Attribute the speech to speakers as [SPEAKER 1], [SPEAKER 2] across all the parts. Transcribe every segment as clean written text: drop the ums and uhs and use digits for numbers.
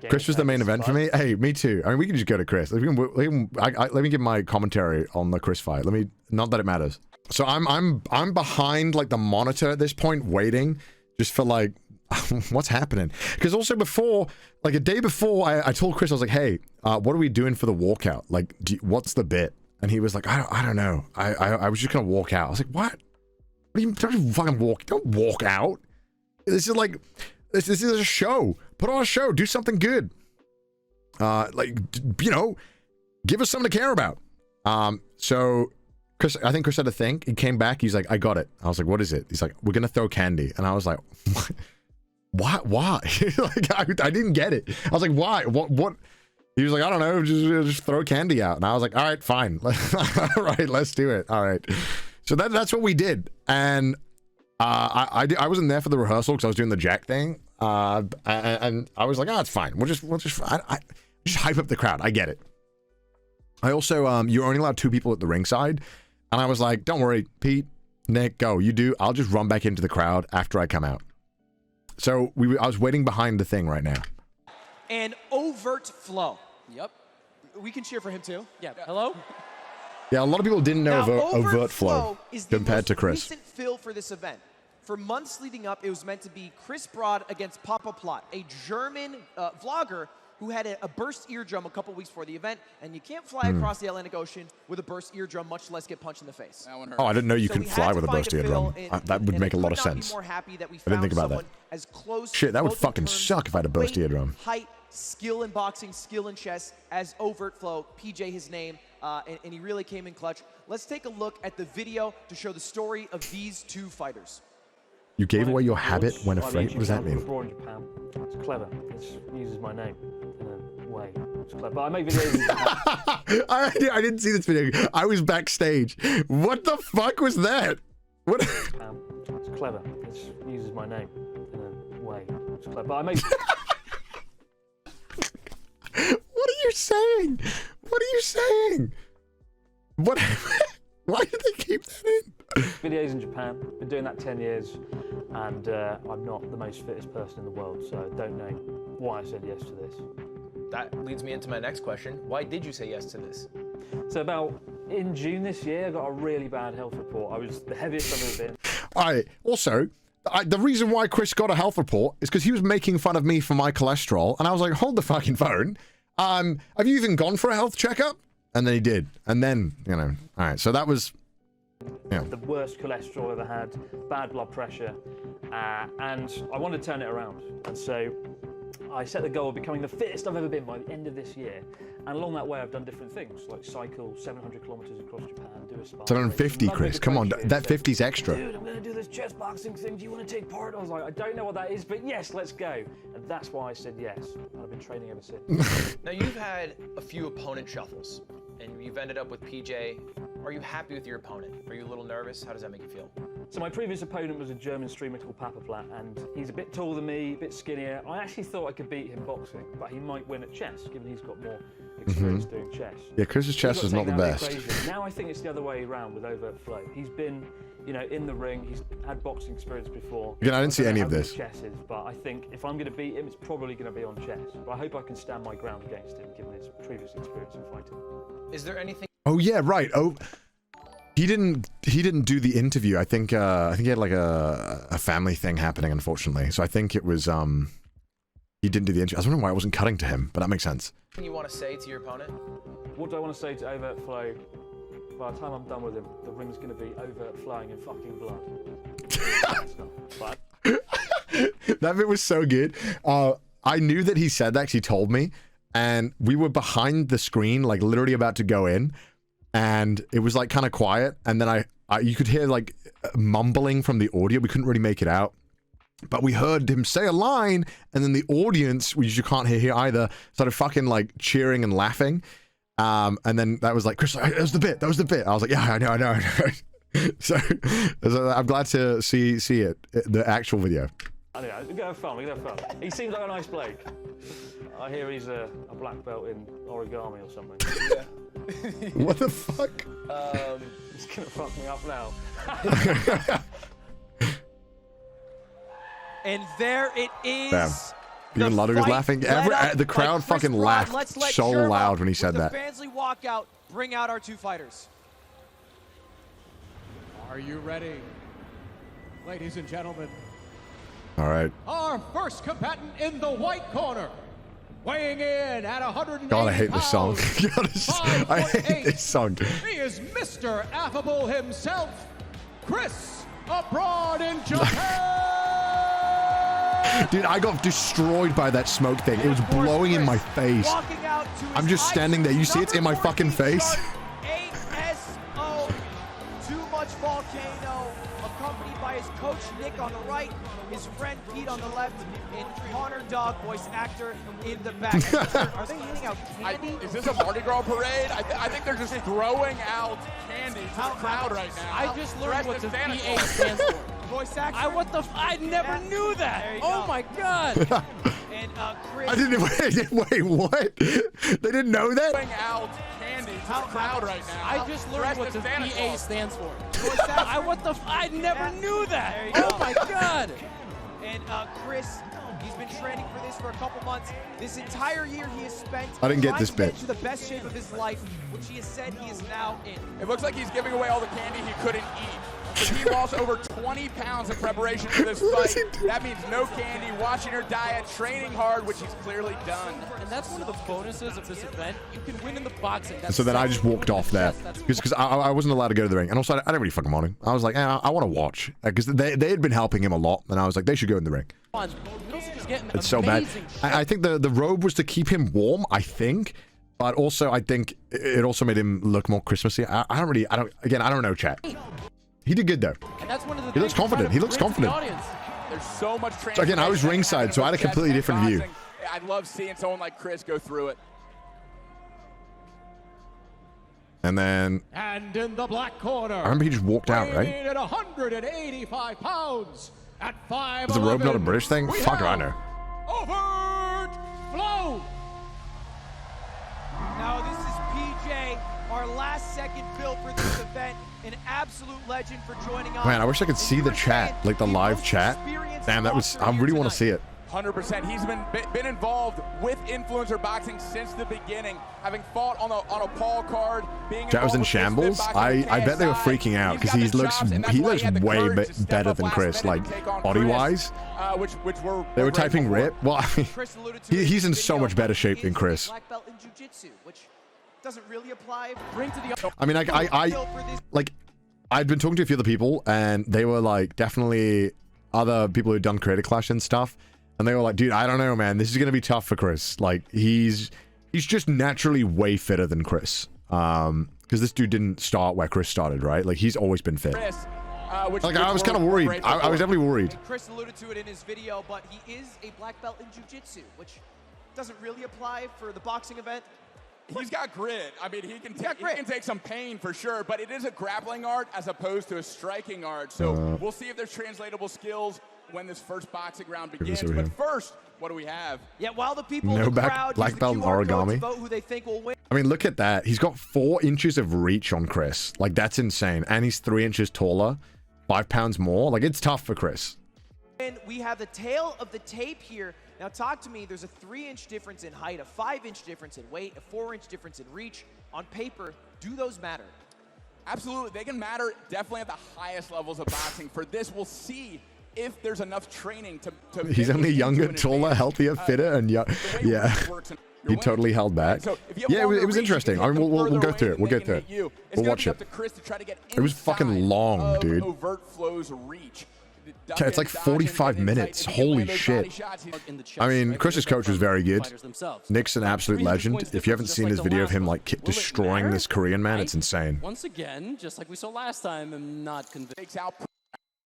[SPEAKER 1] Chris was the main event for me. Hey, me too. I mean, we can just go to Chris. Let me give my commentary on the Chris fight. Not that it matters. So I'm behind like the monitor at this point, waiting just for like what's happening. Because also before, like a day before, I told Chris, I was like, hey, what are we doing for the walkout? Like, what's the bit? And he was like, I don't know. I was just gonna walk out. I was like, what? Don't you fucking walk? Don't walk out. This is like, this is a show. Put on a show. Do something good. Like, you know, give us something to care about. So Chris, I think Chris had a thing. He came back. He's like, I got it. I was like, what is it? He's like, we're gonna throw candy. And I was like, what? Why? Like, I didn't get it. I was like, why? What? He was like, I don't know, just throw candy out. And I was like, all right, fine. All right, let's do it. All right. So that's what we did. And I wasn't there for the rehearsal because I was doing the Jack thing. And I was like, oh, it's fine. We'll just hype up the crowd. I get it. I also, you're only allowed 2 people at the ringside. And I was like, don't worry, Pete, Nick, go. You do. I'll just run back into the crowd after I come out. So I was waiting behind the thing right now.
[SPEAKER 2] And Overtflow. Yep. We can cheer for him too. Yeah. Hello?
[SPEAKER 1] Yeah, a lot of people didn't know Overtflow
[SPEAKER 2] is the
[SPEAKER 1] compared to Chris.
[SPEAKER 2] recent fill for this event. For months leading up, it was meant to be Chris Broad against Papa Plot, a German vlogger who had a burst eardrum a couple weeks before the event, and you can't fly across the Atlantic Ocean with a burst eardrum, much less get punched in the face.
[SPEAKER 1] Oh, I didn't know you could fly with a burst eardrum. That would make a lot of sense. I didn't think about that. Shit, that would fucking suck if I had a burst eardrum.
[SPEAKER 2] Height, skill in boxing, skill in chess, as Overtflow, PJ his name, and he really came in clutch. Let's take a look at the video to show the story of these 2 fighters.
[SPEAKER 1] You gave away your habit when afraid? What does that mean?
[SPEAKER 3] In Japan. It's clever. It uses my name in a way. It's clever. But I make videos in Japan.
[SPEAKER 1] I didn't see this video. I was backstage. What the fuck was that? What?
[SPEAKER 3] It's clever. It uses my name in a way. It's clever. But I make...
[SPEAKER 1] What are you saying? What are you saying? What? Why did they keep that in?
[SPEAKER 3] Videos in Japan. Been doing that 10 years, and I'm not the most fittest person in the world, so I don't know why I said yes to this.
[SPEAKER 4] That leads me into my next question. Why did you say yes to this?
[SPEAKER 3] So about in June this year, I got a really bad health report. I was the heaviest I've ever been.
[SPEAKER 1] All right. Also, the reason why Chris got a health report is because he was making fun of me for my cholesterol, and I was like, hold the fucking phone. Have you even gone for a health checkup? And then he did. And then, you know, all right. So that was, yeah.
[SPEAKER 3] The worst cholesterol I've ever had, bad blood pressure, and I wanted to turn it around. And so I set the goal of becoming the fittest I've ever been by the end of this year. And along that way, I've done different things, like cycle 700 kilometers across Japan, do a sparring.
[SPEAKER 1] 750, Chris. Come on, that 50's extra.
[SPEAKER 3] Dude, I'm going to do this chess boxing thing. Do you want to take part? I was like, I don't know what that is, but yes, let's go. And that's why I said yes. And I've been training ever since.
[SPEAKER 4] Now, you've had a few opponent shuffles, and you've ended up with PJ. Are you happy with your opponent? Are you a little nervous? How does that make you feel?
[SPEAKER 3] So my previous opponent was a German streamer called Papa Platt, and he's a bit taller than me, a bit skinnier. I actually thought I could beat him boxing, but he might win at chess, given he's got more experience doing chess.
[SPEAKER 1] Yeah, Chris's chess is not the best.
[SPEAKER 3] Now I think it's the other way around with Overtflow. He's been, you know, in the ring. He's had boxing experience before.
[SPEAKER 1] Again, I didn't see any of this.
[SPEAKER 3] Chesses, but I think if I'm going to beat him, it's probably going to be on chess. But I hope I can stand my ground against him, given his previous experience in fighting.
[SPEAKER 4] Is there anything?
[SPEAKER 1] Oh yeah, right. Oh. He didn't do the interview. I think he had like a family thing happening, unfortunately. So I think it was he didn't do the interview. I was wondering why I wasn't cutting to him, but that makes sense.
[SPEAKER 4] What you want to say to your opponent?
[SPEAKER 3] What do I want to say to Overtflow? By the time I'm done with him, the ring's going to be overflowing in fucking blood.
[SPEAKER 1] That bit was so good. I knew that he said that 'cause he told me, and we were behind the screen, like literally about to go in. And it was like kind of quiet, and then you could hear like mumbling from the audio. We couldn't really make it out, but we heard him say a line, and then the audience, which you can't hear here either, started fucking like cheering and laughing. And then that was like, Chris, that was the bit. That was the bit. I was like, yeah, I know. So I'm glad to see it, the actual video.
[SPEAKER 3] Anyway, we're gonna have fun. He seems like a nice bloke. I hear he's a black belt in origami or something.
[SPEAKER 4] Yeah.
[SPEAKER 1] What the fuck?
[SPEAKER 3] He's gonna fuck me up now.
[SPEAKER 2] And there it is.
[SPEAKER 1] Bam. Even Ludwig was laughing. The crowd fucking laughed so loud when he said that.
[SPEAKER 2] The Fansly walkout, bring out our two fighters.
[SPEAKER 5] Are you ready, ladies and gentlemen?
[SPEAKER 1] All right.
[SPEAKER 5] Our first combatant in the white corner, weighing in at 180
[SPEAKER 1] God, I hate this song.
[SPEAKER 5] pounds,
[SPEAKER 1] I hate this song.
[SPEAKER 5] He is Mr. Affable himself, Chris Abroad in Japan.
[SPEAKER 1] Dude, I got destroyed by that smoke thing. It was blowing in my face. I'm just standing there. You see it's in my fucking face?
[SPEAKER 2] ASO, too much volcano, accompanied by his coach Nick on the right, his friend Pete on the left, and Connor Dog, voice actor, in the back. Are they handing out candy?
[SPEAKER 6] Is this a Mardi Gras parade? I think they're just throwing out candy to the crowd right now.
[SPEAKER 7] I just learned what the VA stands for.
[SPEAKER 2] Voice actor.
[SPEAKER 7] I never knew that. Oh my god.
[SPEAKER 2] And Chris.
[SPEAKER 1] I didn't wait, what? They didn't know that?
[SPEAKER 6] Throwing out candy to the crowd right now.
[SPEAKER 7] I just learned what the VA stands for. I never knew that.
[SPEAKER 2] There you go.
[SPEAKER 7] Oh my god.
[SPEAKER 2] And Chris, he's been training for this for a couple months. This entire year he has spent
[SPEAKER 1] I didn't get
[SPEAKER 2] trying
[SPEAKER 1] this
[SPEAKER 2] to
[SPEAKER 1] bit.
[SPEAKER 2] get to the best shape of his life, which he has said he is now in.
[SPEAKER 6] It looks like he's giving away all the candy he couldn't eat. But he lost over 20 pounds in preparation for this fight. That means no candy, watching your diet, training hard, which he's clearly done.
[SPEAKER 7] And that's one of the bonuses of this event. You can win in the boxing.
[SPEAKER 1] And so then I just walked off there because I wasn't allowed to go to the ring, and also I didn't really fucking want to. I was like, I want to watch because they had been helping him a lot, and I was like, they should go in the ring. It's so bad. I think the robe was to keep him warm, I think, but also I think it also made him look more Christmassy. I don't know, chat. He did good though.
[SPEAKER 7] And that's one of the
[SPEAKER 1] He looks confident. He looks confident.
[SPEAKER 6] There's so much training.
[SPEAKER 1] So again, I was ringside, so I had a completely different view.
[SPEAKER 6] I'd love seeing someone like Chris go through it.
[SPEAKER 1] And then
[SPEAKER 5] And in the black corner,
[SPEAKER 1] I remember he just walked out, right?
[SPEAKER 5] weighing in at 185 pounds at 5'11".
[SPEAKER 1] Is the robe not a British thing?
[SPEAKER 5] we
[SPEAKER 1] Fuck if I
[SPEAKER 5] have
[SPEAKER 1] know.
[SPEAKER 5] Overtflow.
[SPEAKER 2] Now this is PJ, our last second build for this event. An absolute legend for joining us.
[SPEAKER 1] Man, I wish I could see the chat, like the live chat. Damn, I really want to see it.
[SPEAKER 6] 100%. He's been involved with influencer boxing since the beginning, having fought on a Paul card. Being
[SPEAKER 1] Chat was in shambles. I bet they were freaking out because he looks way better than Chris, like body wise. They were typing rip. Well, I mean, he's in so much better shape than Chris.
[SPEAKER 2] Black belt in jiu-jitsu, which doesn't really apply.
[SPEAKER 1] I mean, I'd been talking to a few other people, and they were like, definitely other people who'd done Creator Clash and stuff, and they were like, dude, I don't know, man, this is gonna be tough for Chris. Like, he's just naturally way fitter than Chris, because this dude didn't start where Chris started, right? Like, he's always been fit. Like, I was kind of worried. I was definitely worried.
[SPEAKER 2] Chris alluded to it in his video, but he is a black belt in jiu-jitsu, which doesn't really apply for the boxing event.
[SPEAKER 6] He's got grit. I mean, he can take some pain for sure, but it is a grappling art as opposed to a striking art. So we'll see if there's translatable skills when this first boxing round begins. But first, what do we have?
[SPEAKER 2] Yeah, while the people in the crowd
[SPEAKER 1] black belt in origami.
[SPEAKER 2] vote who they think will win.
[SPEAKER 1] I mean, look at that. He's got 4 inches of reach on Chris. Like, that's insane. And he's 3 inches taller, 5 pounds more. Like, it's tough for Chris.
[SPEAKER 2] And we have the tail of the tape here. Now talk to me, there's a 3-inch difference in height, a 5-inch difference in weight, a 4-inch difference in reach. On paper, do those matter?
[SPEAKER 6] Absolutely, they can matter definitely at the highest levels of boxing. For this, we'll see if there's enough training to
[SPEAKER 1] He's only younger, taller, healthier, fitter, and yeah. He totally held back. Yeah, it was interesting. I mean, we'll go through it. We'll get through it. We'll watch it. It was fucking long, dude.
[SPEAKER 6] Overtflow's reach.
[SPEAKER 1] Okay, it's like 45 minutes. Holy shit. I mean, Chris's coach was very good. Nick's an absolute legend. If you haven't seen his video of him like destroying this Korean man, it's insane.
[SPEAKER 7] Once again, just like we saw last time, I'm not convinced.
[SPEAKER 1] All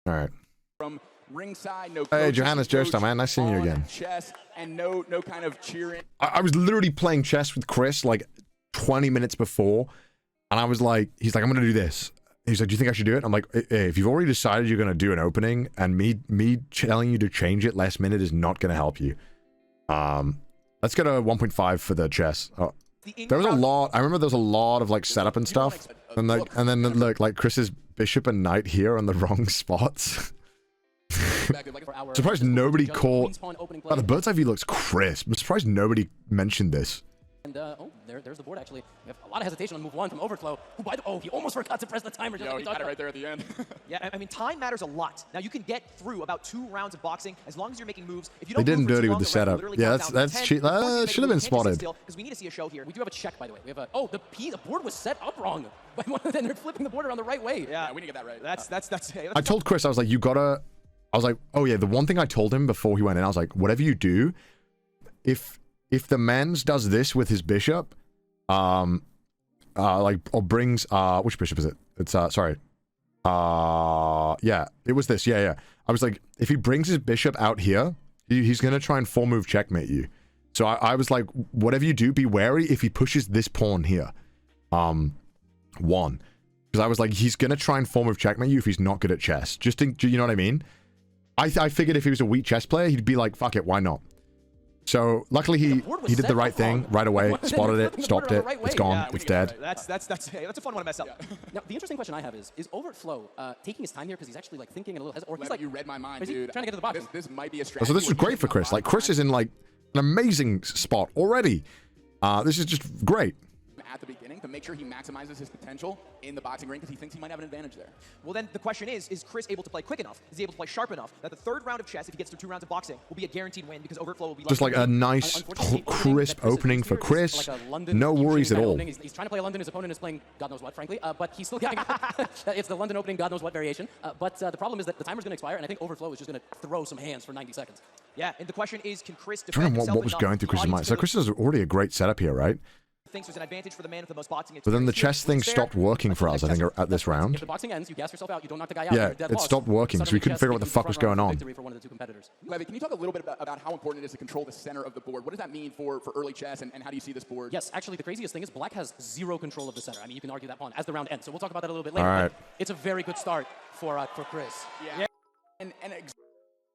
[SPEAKER 1] right.
[SPEAKER 6] From ringside, no.
[SPEAKER 1] Hey, Johannes Joestar, man. Nice seeing you again.
[SPEAKER 6] Chess and no kind of cheering.
[SPEAKER 1] I was literally playing chess with Chris like 20 minutes before, and I was like, he's like, I'm gonna do this. He's like, do you think I should do it? I'm like, hey, if you've already decided you're going to do an opening, and me telling you to change it last minute is not going to help you. Let's go to 1.5 for the chess. Oh, there was a lot. I remember there was a lot of like setup and stuff. And then look, like Chris's bishop and knight here on the wrong spots. Surprised nobody caught. Oh, the bird's eye view looks crisp. I'm surprised nobody mentioned this.
[SPEAKER 7] And oh, there's the board actually. We have a lot of hesitation on move 1 from Overtflow. Oh, he almost forgot to press the timer.
[SPEAKER 6] Yo, he got it right there at the end.
[SPEAKER 2] Yeah, I mean, time matters a lot. Now, you can get through about 2 rounds of boxing as long as you're making moves. If you don't
[SPEAKER 1] They did him
[SPEAKER 2] move for
[SPEAKER 1] dirty
[SPEAKER 2] too
[SPEAKER 1] with the
[SPEAKER 2] long,
[SPEAKER 1] setup.
[SPEAKER 2] literally
[SPEAKER 1] Yeah,
[SPEAKER 2] counts down to
[SPEAKER 1] that's
[SPEAKER 2] 10.
[SPEAKER 1] cheap.
[SPEAKER 2] Of course, you
[SPEAKER 1] Should have been spotted.
[SPEAKER 2] because we need to see a show here.
[SPEAKER 7] We do have a check, by the way. We have a the board was set up wrong. Then they're flipping the board around the right way.
[SPEAKER 2] Yeah,
[SPEAKER 6] we need to get that right.
[SPEAKER 2] That's
[SPEAKER 1] I told Chris, I was like, you gotta. I was like, oh yeah, the one thing I told him before he went in, I was like, whatever you do, if the man's does this with his bishop, like, or brings, which bishop is it? It's, sorry. Yeah, it was this. Yeah. I was like, if he brings his bishop out here, he's going to try and 4-move checkmate you. So I was like, whatever you do, be wary if he pushes this pawn here. 1. Because I was like, he's going to try and 4-move checkmate you if he's not good at chess. Just to, you know what I mean? I figured if he was a weak chess player, he'd be like, fuck it, why not? So luckily he did the right thing right away, spotted it, stopped it, it's gone, it's dead.
[SPEAKER 2] That's a fun one to mess up.
[SPEAKER 7] Now the interesting question I have is Overtflow taking his time here because he's actually like thinking a little, or he's like,
[SPEAKER 6] you read my mind, dude.
[SPEAKER 7] Trying to get to the box.
[SPEAKER 6] This might be a strategy.
[SPEAKER 1] So this is great for Chris. Like Chris is in like an amazing spot already. This is just great.
[SPEAKER 6] At the beginning to make sure he maximizes his potential in the boxing ring because he thinks he might have an advantage there.
[SPEAKER 2] Well, then the question is Chris able to play quick enough? Is he able to play sharp enough that the 3rd round of chess, if he gets through 2 rounds of boxing, will be a guaranteed win because Overtflow will be
[SPEAKER 1] just like a nice, crisp opening for Chris. No worries at all.
[SPEAKER 7] He's trying to play a London. His opponent is playing God knows what, frankly, but he's still getting it's the London opening God knows what variation. But the problem is that the timer's going to expire, and I think Overtflow is just going to throw some hands for 90 seconds.
[SPEAKER 2] Yeah, and the question is, can Chris
[SPEAKER 1] I don't
[SPEAKER 2] defend
[SPEAKER 1] know
[SPEAKER 2] himself
[SPEAKER 1] what was
[SPEAKER 2] enough?
[SPEAKER 1] going through Chris's mind. So Chris has already a great setup here, right?
[SPEAKER 2] Thinks there's an advantage for the man with the most boxing
[SPEAKER 1] But then the
[SPEAKER 2] experience.
[SPEAKER 1] chess thing stopped working for us, I think, at this round.
[SPEAKER 7] If the boxing ends, you gas yourself out. You don't knock the guy out.
[SPEAKER 1] Yeah,
[SPEAKER 7] you're dead
[SPEAKER 1] it
[SPEAKER 7] lost.
[SPEAKER 1] stopped working, so we couldn't figure out what the fuck was going on.
[SPEAKER 7] For one of the 2 competitors.
[SPEAKER 6] Levy, can you talk a little bit about how important it is to control the center of the board? What does that mean for early chess, and how do you see this board?
[SPEAKER 7] Yes, actually, the craziest thing is Black has 0 control of the center. I mean, you can argue that pawn as the round ends. So we'll talk about that a little bit later.
[SPEAKER 1] All right.
[SPEAKER 7] It's a very good start for Chris.
[SPEAKER 6] Yeah.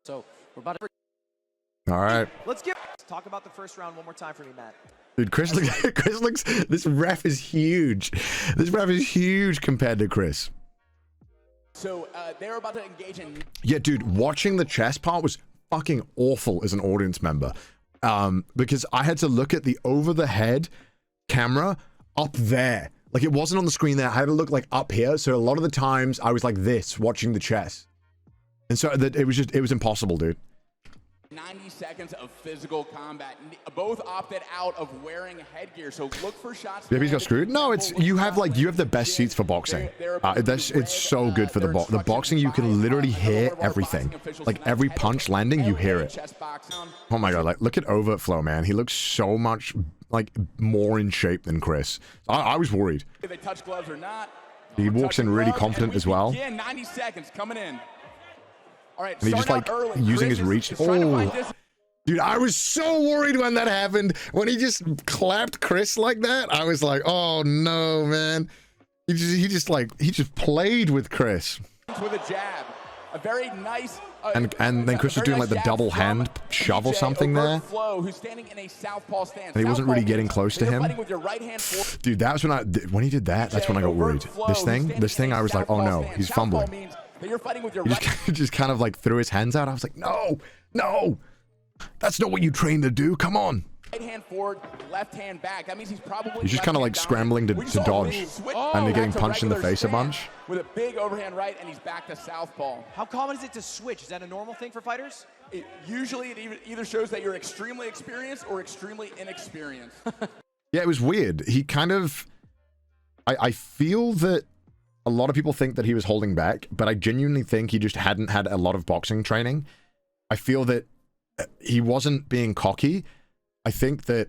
[SPEAKER 7] So we're about to.
[SPEAKER 1] All right.
[SPEAKER 2] Let's talk about the 1st round one more time for me, Matt.
[SPEAKER 1] Dude, Chris looks, this ref is huge. This ref is huge compared to Chris.
[SPEAKER 6] So they're about to engage in...
[SPEAKER 1] Yeah, dude, watching the chess part was fucking awful as an audience member. Because I had to look at the over-the-head camera up there. Like, it wasn't on the screen there. I had to look, like, up here. So a lot of the times, I was like this, watching the chess. And so it was impossible, dude.
[SPEAKER 6] 90 seconds of physical combat. Both opted out of wearing headgear, so look for shots.
[SPEAKER 1] Baby's got screwed. No, it's you have the best seats for boxing. It's so good for the boxing. You can literally hear everything. Like every punch landing, you hear it. Oh my god! Like look at Overtflow, man. He looks so much like more in shape than Chris. I was worried.
[SPEAKER 6] If they touch gloves or not.
[SPEAKER 1] He walks in really confident as well.
[SPEAKER 6] Yeah, 90 seconds coming in. All right,
[SPEAKER 1] and he just like using his reach. Oh, dude, I was so worried when that happened. When he just clapped Chris like that, I was like, oh no, man. He just played with Chris.
[SPEAKER 6] With a jab, a very nice.
[SPEAKER 1] And then Chris was doing like the double hand shove or something there.
[SPEAKER 6] Who's standing in a southpaw stance.
[SPEAKER 1] And he wasn't really getting close to him. Dude, that was when he did that. That's when I got worried. This thing, I was like, oh no, he's fumbling. He just kind of like threw his hands out. I was like, no, that's not what you trained to do. Come on.
[SPEAKER 6] Right hand forward, left hand back. That means he's probably.
[SPEAKER 1] He's just kind of like scrambling to dodge, and they're getting punched in the face a bunch.
[SPEAKER 6] With a big overhand right, and he's back to southpaw.
[SPEAKER 2] How common is it to switch? Is that a normal thing for fighters?
[SPEAKER 6] Usually, it either shows that you're extremely experienced or extremely inexperienced.
[SPEAKER 1] Yeah, it was weird. He kind of. I feel that. A lot of people think that he was holding back, but I genuinely think he just hadn't had a lot of boxing training. I feel that he wasn't being cocky. I think that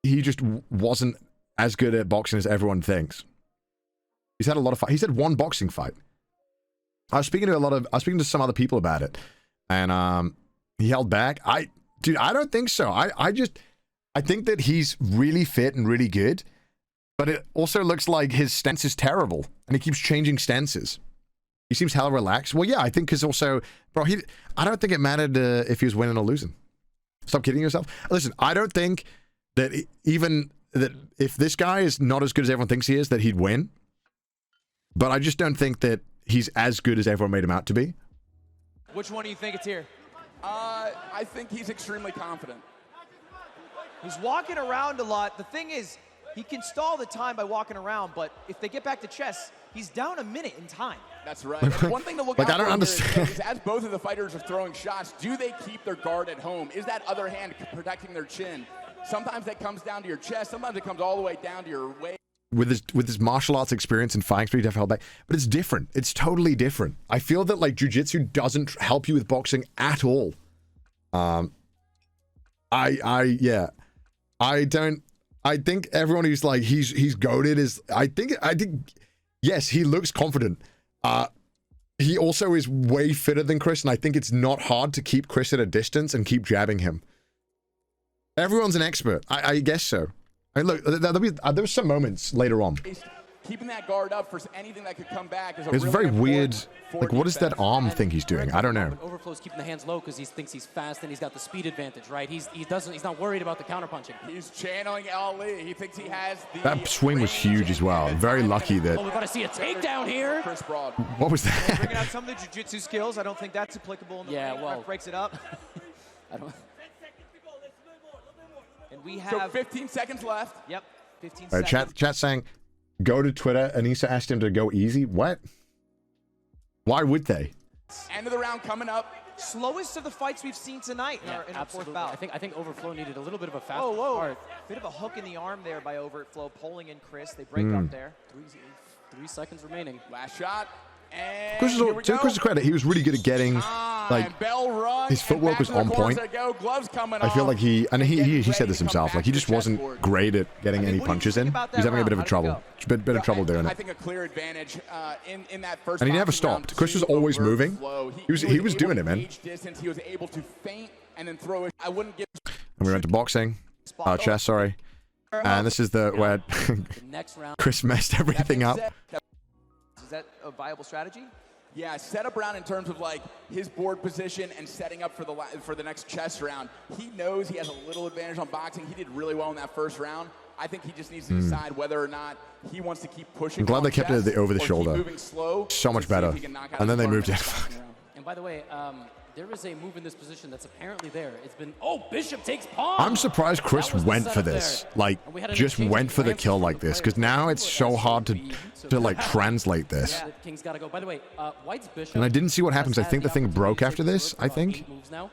[SPEAKER 1] he just wasn't as good at boxing as everyone thinks. He's had a lot of fights. He's had 1 boxing fight. I was speaking to some other people about it, and he held back. Dude, I don't think so. I think that he's really fit and really good. But it also looks like his stance is terrible, and he keeps changing stances. He seems hella relaxed. Well, yeah, I think because also, bro, I don't think it mattered if he was winning or losing. Stop kidding yourself. Listen, I don't think that that if this guy is not as good as everyone thinks he is, that he'd win. But I just don't think that he's as good as everyone made him out to be.
[SPEAKER 2] Which one do you think it's here?
[SPEAKER 6] I think he's extremely confident.
[SPEAKER 2] He's walking around a lot. The thing is, he can stall the time by walking around, but if they get back to chess, he's down a minute in time.
[SPEAKER 6] That's right. And one thing to look
[SPEAKER 1] Like,
[SPEAKER 6] out
[SPEAKER 1] I don't
[SPEAKER 6] for
[SPEAKER 1] understand.
[SPEAKER 6] is as both of the fighters are throwing shots, do they keep their guard at home? Is that other hand protecting their chin? Sometimes that comes down to your chest. Sometimes it comes all the way down to your waist.
[SPEAKER 1] With his martial arts experience and fighting speed, have held back, but it's different. It's totally different. I feel that like jiu-jitsu doesn't help you with boxing at all. Yeah, I think everyone who's like he's goated is. I think yes, he looks confident. He also is way fitter than Chris, and I think it's not hard to keep Chris at a distance and keep jabbing him. Everyone's an expert. I guess so. I mean, look, there was some moments later on.
[SPEAKER 6] Keeping that guard up for anything that could come back is a
[SPEAKER 1] It's
[SPEAKER 6] really
[SPEAKER 1] very weird.
[SPEAKER 6] important
[SPEAKER 1] Like, what is that arm thing he's doing? I don't know.
[SPEAKER 7] Overflow's keeping the hands low because he thinks he's fast and he's got the speed advantage, right? He's not worried about the counterpunching.
[SPEAKER 6] He's channeling Ali. He thinks he has the
[SPEAKER 1] That swing was huge as well. Very lucky that.
[SPEAKER 7] Oh, we're about to see a takedown here.
[SPEAKER 6] Chris Broad.
[SPEAKER 1] What was that?
[SPEAKER 2] Bringing out some of the jiu-jitsu skills. I don't think that's applicable in the ring.
[SPEAKER 7] well,
[SPEAKER 2] Ref breaks it up.
[SPEAKER 7] I don't.
[SPEAKER 2] And we
[SPEAKER 6] So
[SPEAKER 2] have
[SPEAKER 6] 15 seconds left.
[SPEAKER 2] Yep, 15 seconds.
[SPEAKER 1] Chat saying, go to Twitter. Anissa asked him to go easy. What? Why would they?
[SPEAKER 6] End of the round coming up.
[SPEAKER 2] Slowest of the fights we've seen tonight in our fourth
[SPEAKER 7] Absolutely.
[SPEAKER 2] bout.
[SPEAKER 7] I think Overflow needed a little bit of a faster
[SPEAKER 2] Whoa.
[SPEAKER 7] start.
[SPEAKER 2] Bit of a hook in the arm there by Overtflow, pulling in Chris. They break up there.
[SPEAKER 7] 3 seconds remaining.
[SPEAKER 6] Last shot. And
[SPEAKER 1] To Chris's credit, he was really good at getting, like,
[SPEAKER 6] bell rung,
[SPEAKER 1] his footwork was on point.
[SPEAKER 6] Gloves coming
[SPEAKER 1] I feel
[SPEAKER 6] off.
[SPEAKER 1] like he said this himself, like he just wasn't great at getting any
[SPEAKER 2] what do you
[SPEAKER 1] punches
[SPEAKER 2] think
[SPEAKER 1] in.
[SPEAKER 2] about
[SPEAKER 1] He was
[SPEAKER 2] that
[SPEAKER 1] having a bit of
[SPEAKER 2] round?
[SPEAKER 1] a trouble, bit of trouble doing
[SPEAKER 6] I
[SPEAKER 1] it.
[SPEAKER 6] think a clear advantage in that first.
[SPEAKER 1] And he never
[SPEAKER 6] boxing round
[SPEAKER 1] stopped. Chris was
[SPEAKER 6] to
[SPEAKER 1] always moving.
[SPEAKER 6] Overflow.
[SPEAKER 1] He was doing it, man.
[SPEAKER 6] Able to gauge distance. He was able to feint and then throw it. I wouldn't give.
[SPEAKER 1] And we went to boxing, chess, sorry. And this is where
[SPEAKER 7] The next round.
[SPEAKER 1] Chris messed everything up.
[SPEAKER 2] Is that a viable strategy?
[SPEAKER 6] Yeah, set up round in terms of like his board position and setting up for the next chess round. He knows he has a little advantage on boxing. He did really well in that first round. I think he just needs to decide whether or not he wants to keep pushing.
[SPEAKER 1] I'm glad they kept it over the shoulder.
[SPEAKER 6] Moving slow
[SPEAKER 1] So much better. And then they moved it.
[SPEAKER 7] And by the way, there is a move in this position that's apparently there. It's been, Bishop takes pawn.
[SPEAKER 1] I'm surprised Chris
[SPEAKER 7] That was the
[SPEAKER 1] went for
[SPEAKER 7] setup
[SPEAKER 1] this.
[SPEAKER 7] there.
[SPEAKER 1] Like,
[SPEAKER 7] And we had an
[SPEAKER 1] just
[SPEAKER 7] exchange
[SPEAKER 1] went
[SPEAKER 7] of
[SPEAKER 1] for the
[SPEAKER 7] glances
[SPEAKER 1] kill
[SPEAKER 7] from
[SPEAKER 1] like
[SPEAKER 7] the
[SPEAKER 1] this,
[SPEAKER 7] players.
[SPEAKER 1] because now it's so hard to like translate this.
[SPEAKER 7] Yeah, King's got to go. By the way, White's Bishop.
[SPEAKER 1] And I didn't see what happens. I
[SPEAKER 7] has
[SPEAKER 1] think
[SPEAKER 7] had
[SPEAKER 1] the thing broke
[SPEAKER 7] opportunity
[SPEAKER 1] after
[SPEAKER 7] to take
[SPEAKER 1] this,
[SPEAKER 7] the
[SPEAKER 1] I
[SPEAKER 7] rook for
[SPEAKER 1] think.
[SPEAKER 7] about 8 moves now.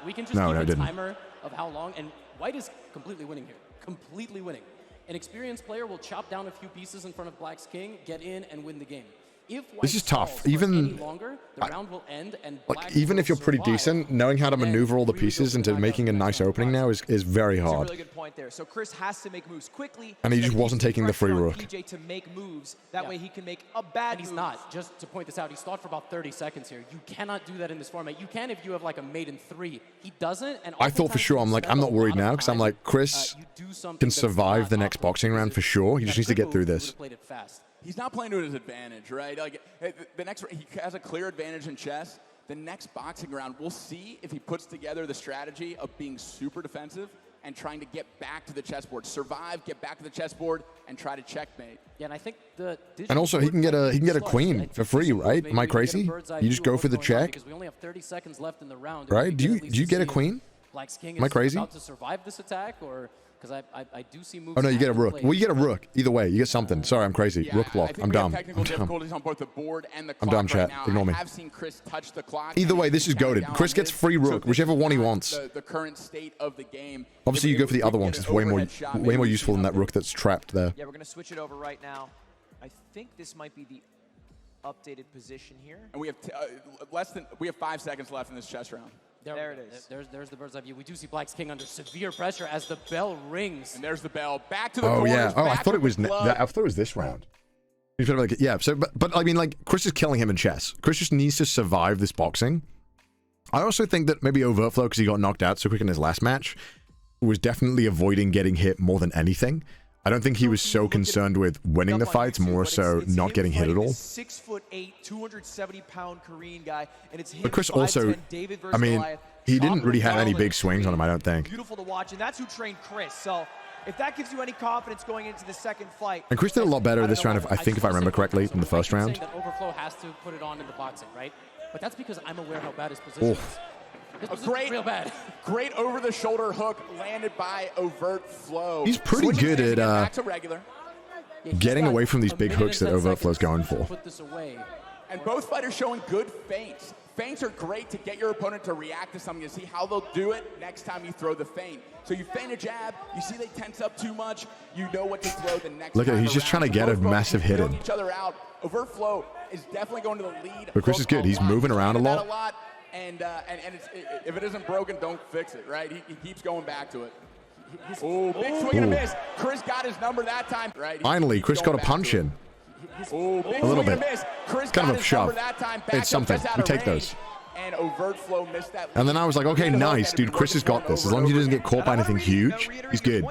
[SPEAKER 7] We can just
[SPEAKER 1] No,
[SPEAKER 7] keep
[SPEAKER 1] it
[SPEAKER 7] a
[SPEAKER 1] didn't.
[SPEAKER 7] timer of how long, and White is completely winning here. Completely winning. An experienced player will chop down a few pieces in front of Black's King, get in, and win the game. If White
[SPEAKER 1] This is tough.
[SPEAKER 7] stalls for
[SPEAKER 1] Even-
[SPEAKER 7] any longer, the round will end, and
[SPEAKER 1] Like,
[SPEAKER 7] Black
[SPEAKER 1] even
[SPEAKER 7] will
[SPEAKER 1] if you're pretty
[SPEAKER 7] survive.
[SPEAKER 1] decent, knowing how to
[SPEAKER 7] And then
[SPEAKER 1] maneuver all the
[SPEAKER 7] really go
[SPEAKER 1] pieces
[SPEAKER 7] for the
[SPEAKER 1] into
[SPEAKER 7] knockout
[SPEAKER 1] making a
[SPEAKER 7] in the
[SPEAKER 1] nice
[SPEAKER 7] next
[SPEAKER 1] opening
[SPEAKER 7] round.
[SPEAKER 1] now is very
[SPEAKER 2] That's a
[SPEAKER 1] hard.
[SPEAKER 2] really good point there. So Chris has to make moves quickly.
[SPEAKER 1] And he
[SPEAKER 2] so
[SPEAKER 1] just
[SPEAKER 2] that
[SPEAKER 1] wasn't
[SPEAKER 2] keeps
[SPEAKER 1] taking the free
[SPEAKER 2] pressure on
[SPEAKER 1] rook.
[SPEAKER 2] PJ to make moves. That way he can make a bad
[SPEAKER 7] And he's
[SPEAKER 2] move.
[SPEAKER 7] not. Just to point this out, he stalled for about 30 seconds here. You cannot do that in this format. You can if you have like a mate in 3. He doesn't. And
[SPEAKER 1] I thought for
[SPEAKER 7] oftentimes
[SPEAKER 1] sure,
[SPEAKER 7] you
[SPEAKER 1] I'm like,
[SPEAKER 7] spend
[SPEAKER 1] I'm
[SPEAKER 7] a
[SPEAKER 1] not worried
[SPEAKER 7] lot of
[SPEAKER 1] now, because I'm
[SPEAKER 7] time,
[SPEAKER 1] like, Chris
[SPEAKER 7] you do something
[SPEAKER 1] can
[SPEAKER 7] that's
[SPEAKER 1] survive
[SPEAKER 7] not
[SPEAKER 1] the next
[SPEAKER 7] optimal
[SPEAKER 1] boxing round for
[SPEAKER 7] because
[SPEAKER 1] sure. He
[SPEAKER 7] that
[SPEAKER 1] just needs to
[SPEAKER 7] good
[SPEAKER 1] get through
[SPEAKER 7] move, he
[SPEAKER 1] this.
[SPEAKER 7] would've played it fast.
[SPEAKER 6] He's not playing to his advantage, right? Like the next, he has a clear advantage in chess. The next boxing round, we'll see if he puts together the strategy of being super defensive and trying to get back to the chessboard, survive, get back to the chessboard, and try to checkmate.
[SPEAKER 7] Yeah, and I think the
[SPEAKER 1] And also, he can get a queen for free, right? Am I crazy? You just go for the check,
[SPEAKER 7] because we only have 30 seconds left in the round.
[SPEAKER 1] right? Do you get a queen?
[SPEAKER 7] Black's King
[SPEAKER 1] Am I
[SPEAKER 7] is
[SPEAKER 1] crazy?
[SPEAKER 7] about to survive this attack, or because I do see moves.
[SPEAKER 1] Oh no, you get a
[SPEAKER 7] actively
[SPEAKER 1] rook.
[SPEAKER 7] played.
[SPEAKER 1] Well, you get a rook. Either way, you get something. Sorry, I'm crazy.
[SPEAKER 6] Yeah,
[SPEAKER 1] Rook block.
[SPEAKER 6] I think
[SPEAKER 1] I'm
[SPEAKER 6] we have
[SPEAKER 1] dumb.
[SPEAKER 6] technical
[SPEAKER 1] I'm dumb.
[SPEAKER 6] difficulties on both the board and the
[SPEAKER 1] I'm
[SPEAKER 6] clock
[SPEAKER 1] dumb,
[SPEAKER 6] right
[SPEAKER 1] chat.
[SPEAKER 6] now.
[SPEAKER 1] Ignore me.
[SPEAKER 6] I have seen Chris touch the clock.
[SPEAKER 1] Either way,
[SPEAKER 6] and
[SPEAKER 1] this is
[SPEAKER 6] count
[SPEAKER 1] goated.
[SPEAKER 6] down
[SPEAKER 1] Chris
[SPEAKER 6] on
[SPEAKER 1] gets
[SPEAKER 6] his.
[SPEAKER 1] free
[SPEAKER 6] So
[SPEAKER 1] rook,
[SPEAKER 6] this
[SPEAKER 1] whichever
[SPEAKER 6] is
[SPEAKER 1] one he
[SPEAKER 6] not
[SPEAKER 1] wants.
[SPEAKER 6] The current state of the game.
[SPEAKER 1] Obviously, you go for the other
[SPEAKER 6] one
[SPEAKER 1] ones. It's way more
[SPEAKER 6] useful
[SPEAKER 1] than that rook that's trapped there.
[SPEAKER 2] Yeah, we're going to switch it over right now. I think this might be the updated position here.
[SPEAKER 6] And we have we have 5 seconds left in this chess round.
[SPEAKER 2] There it is.
[SPEAKER 7] There's the bird's eye view. We do see Black's King under severe pressure as the bell rings.
[SPEAKER 6] And there's the bell. Back to the
[SPEAKER 1] Oh
[SPEAKER 6] corners.
[SPEAKER 1] yeah. Oh, I
[SPEAKER 6] back
[SPEAKER 1] thought
[SPEAKER 6] to
[SPEAKER 1] it was.
[SPEAKER 6] the glove.
[SPEAKER 1] I thought it was this round. He's sort of like, yeah. So, but I mean, like, Chris is killing him in chess. Chris just needs to survive this boxing. I also think that maybe Overtflow, because he got knocked out so quick in his last match, was definitely avoiding getting hit more than anything. I don't think he was so concerned with winning the fights, more so not getting hit at all.
[SPEAKER 2] 6'8", 270-pound Korean guy, and it's him.
[SPEAKER 1] But Chris also, I mean, he didn't really have any big swings on him, I don't think.
[SPEAKER 2] Beautiful to watch, and that's who trained Chris. So if that gives you any confidence going into the second fight.
[SPEAKER 1] And Chris did a lot better this round, I think, if I remember correctly, than the first round.
[SPEAKER 7] That Overflow has to put it on in the boxing, right? but that's because I'm aware how bad his position is. His position is real bad.
[SPEAKER 6] Great over-the-shoulder hook landed by Overtflow.
[SPEAKER 1] He's pretty good at
[SPEAKER 6] back to regular.
[SPEAKER 7] Yeah,
[SPEAKER 1] getting away from these big hooks that Overtflow's going for.
[SPEAKER 7] Put this away.
[SPEAKER 6] And both fighters showing good feints. Feints are great to get your opponent to react to something, to see how they'll do it next time you throw the feint. So you feint a jab, you see they tense up too much, you know what to throw the next time.
[SPEAKER 1] Look at he's just trying to get a massive hit in.
[SPEAKER 6] Each other out. Overtflow is definitely going to the lead.
[SPEAKER 1] But Chris is good. He's moving around a lot.
[SPEAKER 6] And if it isn't broken, don't fix it, right? He keeps going back to it. Oh, big swing and a miss. Chris got his number that time. Right.
[SPEAKER 1] Finally, Chris got a punch in.
[SPEAKER 6] A
[SPEAKER 1] little bit.
[SPEAKER 6] Kind
[SPEAKER 1] of a shove. It's something. We take those.
[SPEAKER 6] And Overtflow missed that.
[SPEAKER 1] And then I was like, okay, nice, dude. Chris has got this. As long as he doesn't get caught by anything huge, he's good.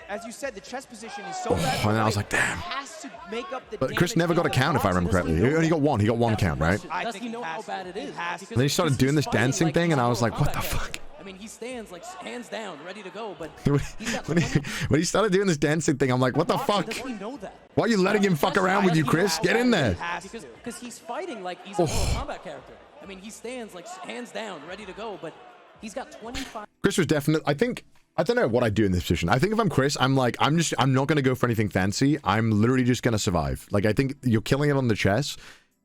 [SPEAKER 2] As you said, the chess position is so bad.
[SPEAKER 1] And I was like, damn.
[SPEAKER 2] Has to make up the
[SPEAKER 1] But Chris never got a count, if I remember correctly. He only got one. He got one count, right?
[SPEAKER 7] Does he know how bad it is?
[SPEAKER 1] And then he started doing this dancing thing, and I was like, what the fuck?
[SPEAKER 7] I mean, he stands like hands down, ready to go, but
[SPEAKER 1] when he started doing this dancing thing, I'm like, what the fuck?
[SPEAKER 7] Does he know that?
[SPEAKER 1] Why are you letting him fuck around with you, Chris? Get in there.
[SPEAKER 7] Because he's fighting like he's a Mortal Kombat character. I mean, he stands like hands down, ready to go, but he's got 25.
[SPEAKER 1] Chris was definitely, I don't know what I'd do in this position. I think if I'm Chris, I'm like, I'm not going to go for anything fancy. I'm literally just going to survive. Like, I think you're killing it on the chess.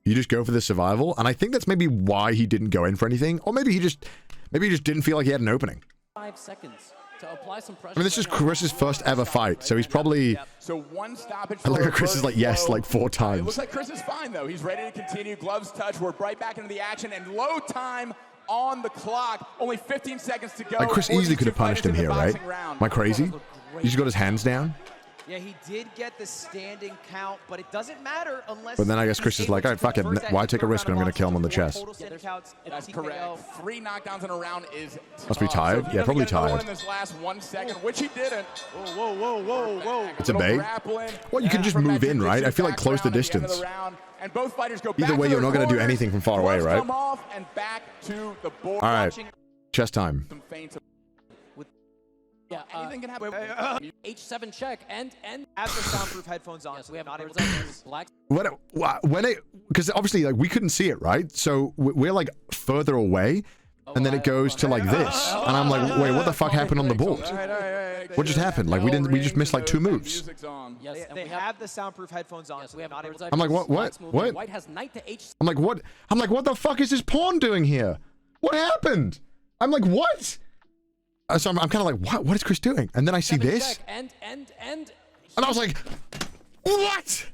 [SPEAKER 1] You just go for the survival. And I think that's maybe why he didn't go in for anything. Or maybe he just didn't feel like he had an opening.
[SPEAKER 7] 5 seconds to apply some pressure.
[SPEAKER 1] I mean, this is Chris's first ever fight, so he's probably...
[SPEAKER 6] So one stoppage.
[SPEAKER 1] I look at Chris is like, yes, like 4 times.
[SPEAKER 6] It looks like Chris is fine, though. He's ready to continue. Gloves touch. We're right back into the action, and low time on the clock. Only 15 seconds to go.
[SPEAKER 1] Like, Chris easily could have punished him here, right? Am I crazy? He just got his hands down.
[SPEAKER 2] Yeah, he did get the standing count, but it doesn't matter unless...
[SPEAKER 1] But then I guess Chris is like, all right, fuck it. Why take a risk when I'm going to kill him on the chest?
[SPEAKER 6] That's correct. 3 knockdowns in a round is tough.
[SPEAKER 1] Must be tired? Yeah, probably tired.
[SPEAKER 6] In this last 1 second, which he didn't.
[SPEAKER 2] Whoa.
[SPEAKER 1] It's a bait. Well, you can just move in, right? I feel like close the distance.
[SPEAKER 6] And both fighters go
[SPEAKER 1] Either way, you're not going to do anything from far away, right? All right. Chess time.
[SPEAKER 7] Yeah,
[SPEAKER 6] anything can happen.
[SPEAKER 7] H7 check and
[SPEAKER 2] have the soundproof headphones on.
[SPEAKER 7] yes,
[SPEAKER 2] So
[SPEAKER 7] we have
[SPEAKER 2] not able
[SPEAKER 7] black.
[SPEAKER 1] Because obviously, like, we couldn't see it, right? So we're like further away, and then it goes to like this, and I'm like, wait, what the fuck happened on the board? What just happened? Like, we just missed like 2 moves.
[SPEAKER 7] Yes,
[SPEAKER 2] They have the soundproof headphones on.
[SPEAKER 7] Yes,
[SPEAKER 2] So
[SPEAKER 7] we have
[SPEAKER 2] not able to.
[SPEAKER 1] I'm like, what?
[SPEAKER 7] White has knight to H.
[SPEAKER 1] I'm like, what? What the fuck is this pawn doing here? What happened? I'm like, what? So I'm kind of like, what is Chris doing? And then I see this,
[SPEAKER 7] And
[SPEAKER 1] I was like, what?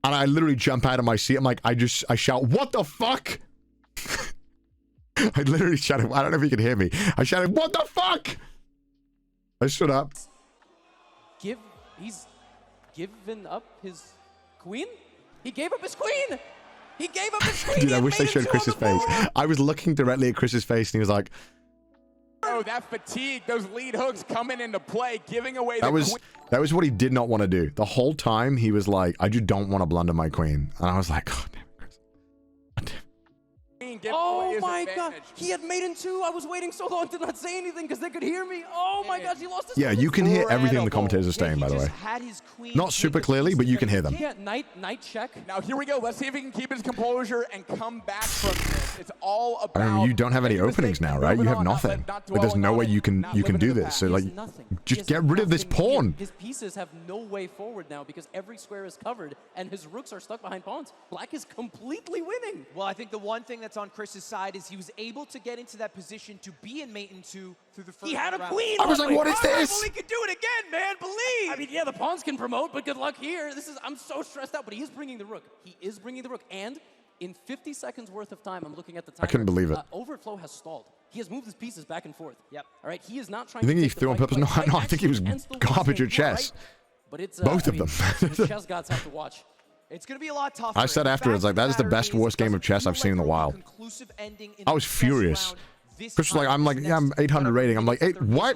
[SPEAKER 1] And I literally jump out of my seat. I'm like, I shout, what the fuck? I literally shouted, I don't know if you can hear me. I shouted, what the fuck? I stood up.
[SPEAKER 7] He's given up his queen? He gave up his queen! He gave up his queen!
[SPEAKER 1] Dude, I wish they showed Chris's face. I was looking directly at Chris's face, and he was like...
[SPEAKER 6] Oh, that fatigue, those lead hooks coming into play, giving away the
[SPEAKER 1] queen. That was what he did not want to do. The whole time, he was like, I just don't want to blunder my queen. And I was like, oh, damn it, Chris. God damn it.
[SPEAKER 7] Oh my god, he had mate in 2. I was waiting so long to not say anything because they could hear me. Oh my gosh, he lost his
[SPEAKER 1] Yeah, you can hear everything the commentators are saying, by the way. Not super clearly, but you can hear them.
[SPEAKER 7] Yeah, knight check.
[SPEAKER 6] Now here we go. Let's see if he can keep his composure and come back from this. It's all about...
[SPEAKER 1] you don't have any openings now, right? You have nothing. But there's no way you can do this. So like, just get rid of this pawn.
[SPEAKER 7] His pieces have no way forward now because every square is covered and his rooks are stuck behind pawns. Black is completely winning.
[SPEAKER 2] Well, I think the one thing that's on Chris's side is he was able to get into that position to be in mate in 2 through the first
[SPEAKER 7] He had a
[SPEAKER 2] round.
[SPEAKER 7] queen.
[SPEAKER 1] I was like, what is this?
[SPEAKER 2] He could do it again, man. Believe.
[SPEAKER 7] I mean, yeah, the pawns can promote, but good luck here. I'm so stressed out, but he is bringing the rook. He is bringing the rook, and in 50 seconds worth of time, I'm looking at the timer.
[SPEAKER 1] I couldn't believe it.
[SPEAKER 7] Overflow has stalled. He has moved his pieces back and forth.
[SPEAKER 2] Yep.
[SPEAKER 7] All right, he is not trying
[SPEAKER 1] You think
[SPEAKER 7] to
[SPEAKER 1] he
[SPEAKER 7] take
[SPEAKER 1] threw on
[SPEAKER 7] the
[SPEAKER 1] purpose?
[SPEAKER 7] fight,
[SPEAKER 1] No, I think he was garbage at chess.
[SPEAKER 7] Right? But it's
[SPEAKER 1] Both of them.
[SPEAKER 7] The chess gods have to watch.
[SPEAKER 2] It's going to be a lot tougher.
[SPEAKER 1] I said afterwards, like, that is the best, worst game of chess I've seen in a while. I was furious. Chris was like, I'm 800 rating. I'm like, what?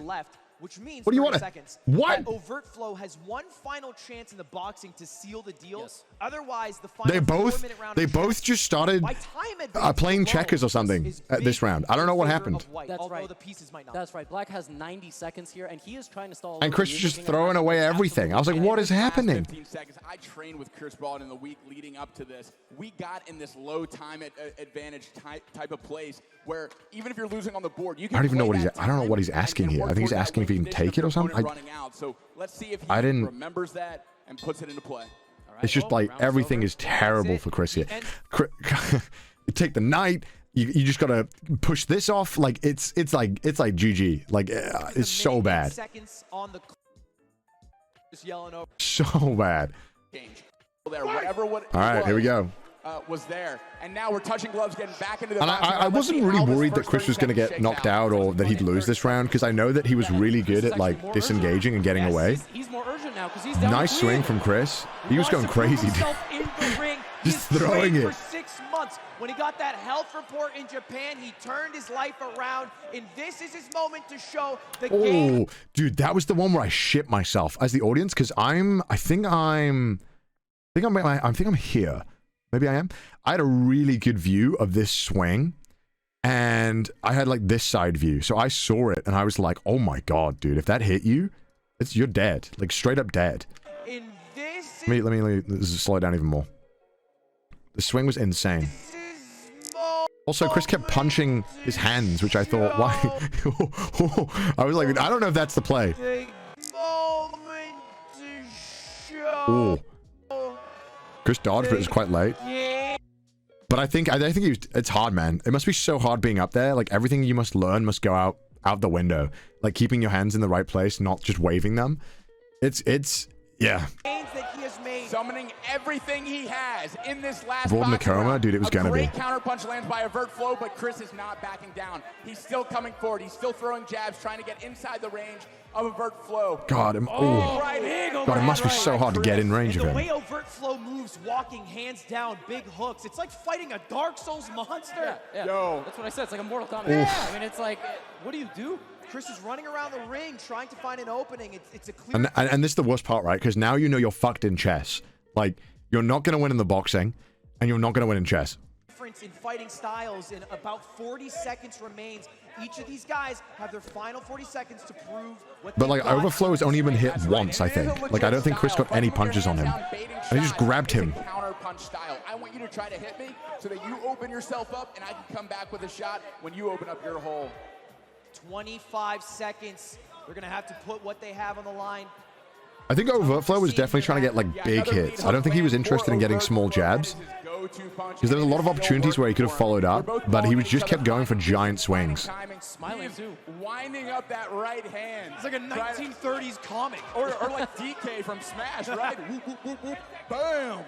[SPEAKER 2] which means
[SPEAKER 1] What do you
[SPEAKER 2] 30
[SPEAKER 1] want?
[SPEAKER 2] seconds.
[SPEAKER 1] What?
[SPEAKER 2] That Overtflow has one final chance in the boxing to seal the deal.
[SPEAKER 7] Yes.
[SPEAKER 2] Otherwise, the final
[SPEAKER 1] They both
[SPEAKER 2] 4-minute round
[SPEAKER 1] they
[SPEAKER 2] of
[SPEAKER 1] both
[SPEAKER 2] chess
[SPEAKER 1] just started
[SPEAKER 2] by time advantage
[SPEAKER 1] playing
[SPEAKER 2] alone
[SPEAKER 1] checkers or something
[SPEAKER 2] is
[SPEAKER 1] at this
[SPEAKER 2] big
[SPEAKER 1] round. I don't know what
[SPEAKER 2] in favor
[SPEAKER 1] happened.
[SPEAKER 2] of White,
[SPEAKER 7] That's
[SPEAKER 2] although
[SPEAKER 7] right.
[SPEAKER 2] the pieces might not.
[SPEAKER 7] That's right. Black has 90 seconds here, and he is trying to stall.
[SPEAKER 1] And Chris is just throwing away everything. I was like, what is happening?
[SPEAKER 6] 15 seconds. I trained with Chris Broad in the week leading up to this. We got in this low time advantage type of place where even if you're losing on the board, you can.
[SPEAKER 1] I don't even know what he's.
[SPEAKER 6] play that
[SPEAKER 1] I don't know what he's
[SPEAKER 6] time
[SPEAKER 1] asking
[SPEAKER 6] and
[SPEAKER 1] here. I
[SPEAKER 6] work
[SPEAKER 1] think he's
[SPEAKER 6] toward that
[SPEAKER 1] asking if he
[SPEAKER 6] win
[SPEAKER 1] can
[SPEAKER 6] condition
[SPEAKER 1] take it or
[SPEAKER 6] of your
[SPEAKER 1] something.
[SPEAKER 6] opponent running out. So let's see if he
[SPEAKER 1] I didn't-
[SPEAKER 6] remembers that and puts it into play.
[SPEAKER 1] It's just like everything is terrible for Chris here. You take the knight. You just gotta push this off. Like it's like GG. Like it's so bad.
[SPEAKER 2] Seconds on the just yelling over.
[SPEAKER 1] So bad.
[SPEAKER 6] There, whatever what
[SPEAKER 1] All right, here we go.
[SPEAKER 6] Was there, and now we're touching gloves, getting back into the.
[SPEAKER 1] And I wasn't really worried that Chris was going to get knocked out or that he'd lose this round because I know that he was really good at like disengaging and getting away.
[SPEAKER 7] He's more urgent now because he's down.
[SPEAKER 1] Nice swing from Chris. He was going crazy, dude.
[SPEAKER 2] In the ring.
[SPEAKER 1] Just
[SPEAKER 2] He's
[SPEAKER 1] throwing
[SPEAKER 2] trained
[SPEAKER 1] it.
[SPEAKER 2] for 6 months. When he got that health report in Japan, he turned his life around, and this is his moment to show the game.
[SPEAKER 1] Oh, dude, that was the one where I shit myself as the audience because I think I'm here. Maybe I am. I had a really good view of this swing, and I had like this side view, so I saw it, and I was like, "Oh my god, dude! If that hit you, you're dead, like straight up dead."
[SPEAKER 2] In this,
[SPEAKER 1] Let me slow it down even more. The swing was insane. Also, Chris kept punching his hands, which I thought, why? I was like, I don't know if that's the play.
[SPEAKER 2] moment to show.
[SPEAKER 1] Ooh. Chris dodged, but it was quite late. But I think it's hard, man. It must be so hard being up there. Like everything you must learn must go out the window. Like keeping your hands in the right place, not just waving them. It's yeah.
[SPEAKER 2] That he has made.
[SPEAKER 6] Summoning everything he has in this last
[SPEAKER 1] Rolled
[SPEAKER 6] boxing
[SPEAKER 1] Nakoma,
[SPEAKER 6] round.
[SPEAKER 1] dude, it was gonna be.
[SPEAKER 6] A great counterpunch lands by Overtflow, but Chris is not backing down. He's still coming forward. He's still throwing jabs, trying to get inside the range of Overtflow.
[SPEAKER 1] God, God, it must be so hard to get in range of
[SPEAKER 2] The
[SPEAKER 1] him.
[SPEAKER 2] way Overtflow moves, walking hands down, big hooks. It's like fighting a Dark Souls monster.
[SPEAKER 7] Yeah.
[SPEAKER 6] Yo.
[SPEAKER 7] That's what I said. It's like a Mortal Kombat. Yeah. I mean, it's like, what do you do?
[SPEAKER 2] Chris is running around the ring trying to find an opening. It's a clear.
[SPEAKER 1] And this is the worst part, right? Because now you know you're fucked in chess. Like, you're not going to win in the boxing, and you're not going to win in chess.
[SPEAKER 2] Difference in fighting styles, and about 40 seconds remains. Each of these guys have their final 40 seconds to prove what.
[SPEAKER 1] But like, Overflow has only been hit once, I think. Like, I don't think Chris got any punches on him. And he just grabbed him.
[SPEAKER 6] Counter punch style. I want you to try to hit me so that you open yourself up, and I can come back with a shot when you open up your hole.
[SPEAKER 2] 25 seconds. They're gonna have to put what they have on the line.
[SPEAKER 1] I think Overflow was definitely trying to get like big hits. I don't think he was interested in getting small jabs. Because there was a lot of opportunities where he could have followed up, but he was just kept going for giant swings.
[SPEAKER 7] Smiling too.
[SPEAKER 6] Winding up that right hand.
[SPEAKER 2] It's like a 1930s comic.
[SPEAKER 6] Or like DK from Smash, right? Whoop, whoop, whoop, whoop. Bam!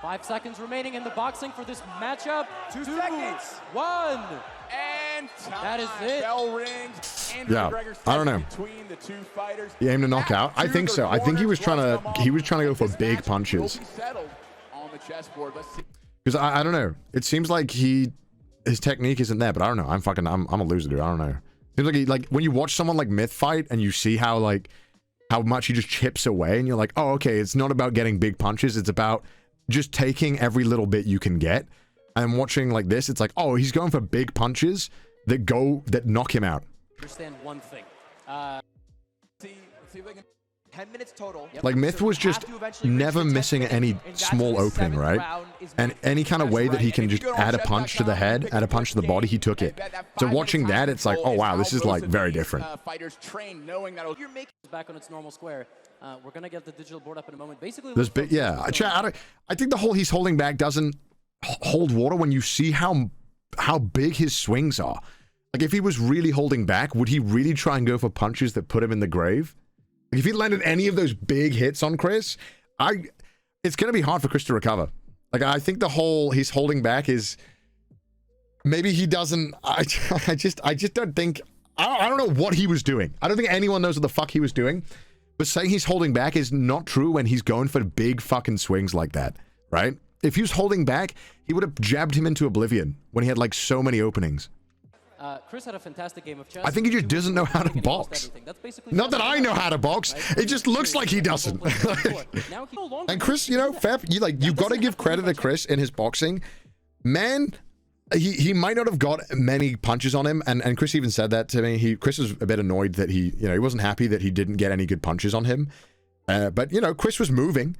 [SPEAKER 7] 5 seconds remaining in the boxing for this matchup.
[SPEAKER 2] 2 seconds.
[SPEAKER 7] 1.
[SPEAKER 6] And time.
[SPEAKER 7] That is it.
[SPEAKER 6] Bell rings. Andrew McGregor's
[SPEAKER 1] I don't know.
[SPEAKER 6] Between the two fighters.
[SPEAKER 1] He aimed to knock out. I think so. I think he was trying to go for big punches.
[SPEAKER 6] Settled on the chessboard. Let's see.
[SPEAKER 1] Because I don't know. It seems like his technique isn't there, but I don't know. I'm a loser, dude. I don't know. Seems like when you watch someone like Myth fight and you see how much he just chips away, and you're like, oh, okay, it's not about getting big punches. It's about just taking every little bit you can get. And watching like this, it's like, oh, he's going for big punches that knock him out.
[SPEAKER 7] Understand one thing.
[SPEAKER 6] See if they can.
[SPEAKER 2] 10 minutes total.
[SPEAKER 1] Like Myth was just never missing any small opening, right? And any kind of way that he can just add a punch to the head, add a punch to the body, he took it. So watching that, it's like, oh wow, this is like very different.
[SPEAKER 6] Fighters trained knowing that
[SPEAKER 2] You're making
[SPEAKER 7] Back on its normal square. We're gonna get the digital board up in a moment. Basically,
[SPEAKER 1] There's big, yeah. I think the whole he's holding back doesn't hold water when you see how big his swings are. Like if he was really holding back, would he really try and go for punches that put him in the grave? Like if he landed any of those big hits on Chris, it's going to be hard for Chris to recover. Like I think the whole he's holding back is maybe he doesn't. I just don't think. I don't know what he was doing. I don't think anyone knows what the fuck he was doing. But saying he's holding back is not true when he's going for big fucking swings like that, right? If he was holding back, he would have jabbed him into oblivion when he had like so many openings.
[SPEAKER 7] Chris had a fantastic game of chess.
[SPEAKER 1] I think he just doesn't know how to box. Not that I know how to box. It just looks like he doesn't. And Chris, you know, fair, you've got to give credit to Chris in his boxing. Man, he might not have got many punches on him, and Chris even said that to me. Chris was a bit annoyed that he wasn't happy that he didn't get any good punches on him. But you know, Chris was moving.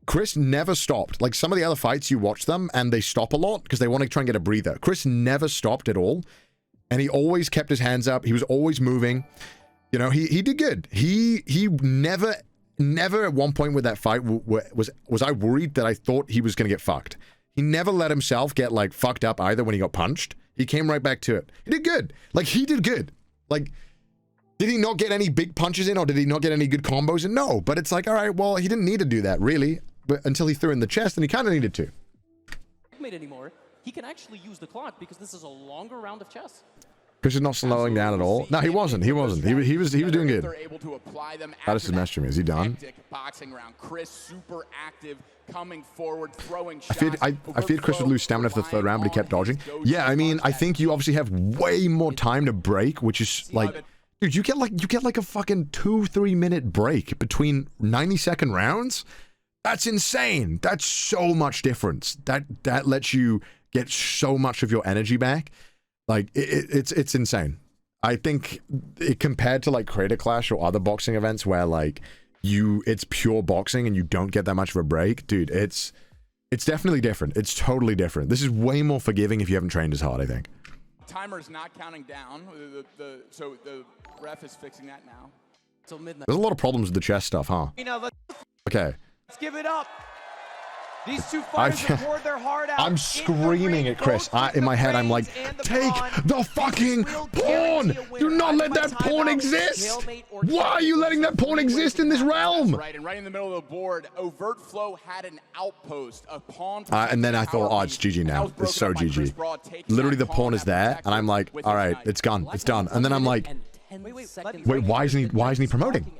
[SPEAKER 1] Chris never stopped. Like some of the other fights, you watch them and they stop a lot because they want to try and get a breather. Chris never stopped at all. And he always kept his hands up. He was always moving. You know, he did good. He never at one point with that fight was I worried that I thought he was going to get fucked. He never let himself get like fucked up either when he got punched. He came right back to it. He did good. Like he did good. Like, did he not get any big punches in or did he not get any good combos in? No, but it's like, all right, well, he didn't need to do that really, but until he threw in the chest and he kind of needed to.
[SPEAKER 7] Anymore. He can actually use the clock because this is a longer round of chess.
[SPEAKER 1] Chris is not slowing down at all. No, he wasn't. He was doing good. How does his match to me? Is he done?
[SPEAKER 6] Boxing round. Chris super active, coming forward, throwing
[SPEAKER 1] shots. I feared Chris would lose stamina for the third round, but he kept dodging. Yeah, I mean, I think you obviously have way more time to break, which is like, dude, you get like a fucking 2-3 minute break between 90-second rounds. That's insane. That's so much difference. That lets you get so much of your energy back. Like it's insane. I think compared to like Creator Clash or other boxing events where like it's pure boxing and you don't get that much of a break, dude, it's definitely different. It's totally different. This is way more forgiving if you haven't trained as hard, I think.
[SPEAKER 6] Timer's not counting down. So the ref is fixing that now.
[SPEAKER 7] Till midnight.
[SPEAKER 1] There's a lot of problems with the chess stuff, huh? Okay.
[SPEAKER 2] Let's give it up. These two fighters have poured their heart out.
[SPEAKER 1] I'm screaming at Chris. In my head, I'm like, take the fucking pawn! Do not let that pawn exist! Why are you letting that pawn exist in this realm?
[SPEAKER 6] Right, and right in the middle of the board, Overtflow had an outpost, a pawn.
[SPEAKER 1] And then I thought, oh, it's GG now. It's so GG. Literally, the pawn is there, and I'm like, all right, it's gone. It's done. And then I'm like, wait, why isn't he promoting?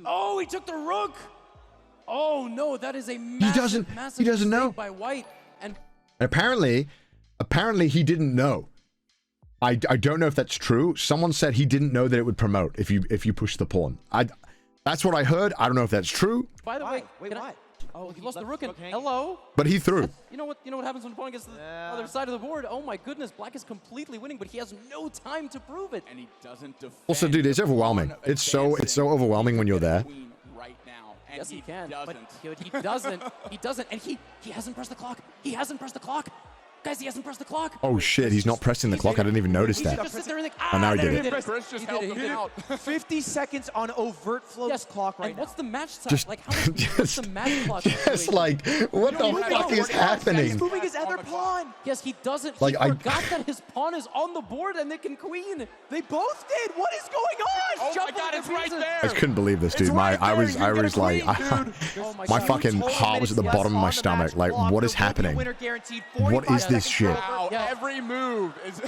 [SPEAKER 7] Oh, he took the rook! Oh no, that is a massive,
[SPEAKER 1] he doesn't know.
[SPEAKER 7] By White. And
[SPEAKER 1] apparently he didn't know. I don't know if that's true. Someone said he didn't know that it would promote if you push the pawn. That's what I heard. I don't know if that's true.
[SPEAKER 7] By the way, wait, what? Oh, he lost the rook and hello.
[SPEAKER 1] But he threw.
[SPEAKER 7] You know what happens when the pawn gets to the other side of the board? Oh my goodness, Black is completely winning, but he has no time to prove it.
[SPEAKER 6] And he doesn't defend.
[SPEAKER 1] Also, dude, it's overwhelming. It's so overwhelming when you're there.
[SPEAKER 7] Yes, he can, but he doesn't. He doesn't, and he hasn't pressed the clock. He hasn't pressed the clock. Guys, he hasn't pressed the clock.
[SPEAKER 1] Oh shit, he's not pressing the clock. I didn't even notice that. Oh, now he did it.
[SPEAKER 6] Chris just helped him out.
[SPEAKER 2] 50 seconds on Overtflow's clock right now.
[SPEAKER 7] What's the match time? Like, what's the match clock?
[SPEAKER 1] Yes, like, what the fuck is happening?
[SPEAKER 2] He's moving his other pawn.
[SPEAKER 7] Yes, he doesn't.
[SPEAKER 1] Like,
[SPEAKER 7] he forgot that his pawn is on the board and they can queen.
[SPEAKER 2] They both did. What is going on?
[SPEAKER 6] Oh my God, it's right there.
[SPEAKER 1] I just couldn't believe this, dude. I was like, my fucking heart was at the bottom of my stomach. Like, what is happening? What is this shit?
[SPEAKER 6] Yeah. Every move is